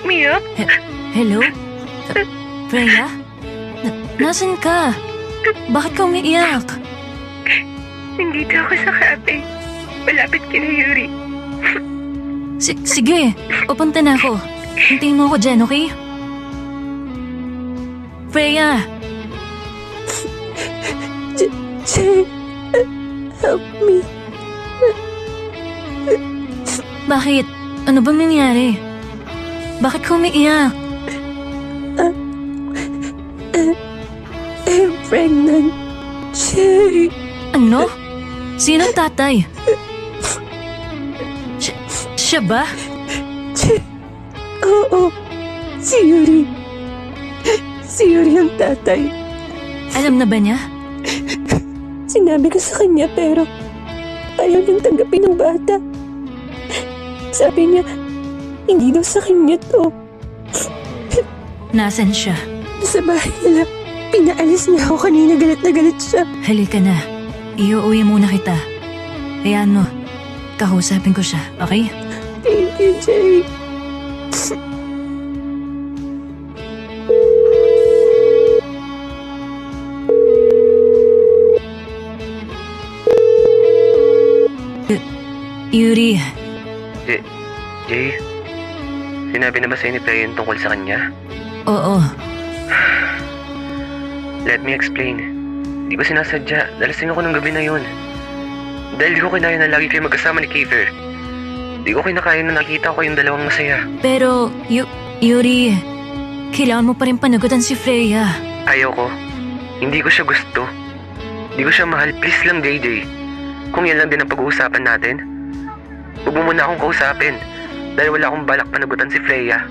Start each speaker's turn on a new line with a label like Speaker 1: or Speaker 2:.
Speaker 1: umiyak?
Speaker 2: Hello? Freya? Nasaan ka? Bakit ka umiiyak?
Speaker 1: Nandito ako sa cafe. Malapit kina Yuri.
Speaker 2: Sige, papunta na ako. Hintayin mo ako dyan, okay? Freya!
Speaker 3: Jay, help me.
Speaker 2: Bakit? Ano bang nangyari? Bakit ka umiiyak?
Speaker 3: I'm pregnant. Jay.
Speaker 2: Ano? Sinong tatay? Siya ba?
Speaker 3: Jay. Oo. Si Yuri. Si Yuri ang tatay.
Speaker 2: Alam na ba niya?
Speaker 3: Sinabi ko sa kanya pero ayaw niyang tanggapin ng bata. Sabi niya, hindi daw sa kanya to.
Speaker 2: Nasaan siya?
Speaker 3: Sa bahay nila, pinaalis niya ako kanina, galit na galit siya.
Speaker 2: Halika na. Iuuwi muna kita. Kaya ano, kausapin ko siya, okay?
Speaker 3: Thank you, Jay.
Speaker 2: Yuri,
Speaker 4: Jay, sinabi na ba sa'yo ni Freya yung tungkol sa kanya?
Speaker 2: oo.
Speaker 4: Let me explain. Di ko sinasadya, nalasing ako ng gabi na yun. Dahil di ko kinaya na lagi kayo magkasama ni Kiefer. Di ko kinakaya na nakita ko yung dalawang masaya.
Speaker 2: Pero, Yuri, kailangan mo pa rin panagutan si Freya.
Speaker 4: Ayoko. Hindi ko siya gusto. Di ko siya mahal. Please lang, JJ. Kung yan lang din ang pag-uusapan natin, huwag mo muna akong kausapin dahil wala akong balak panagutan si Freya.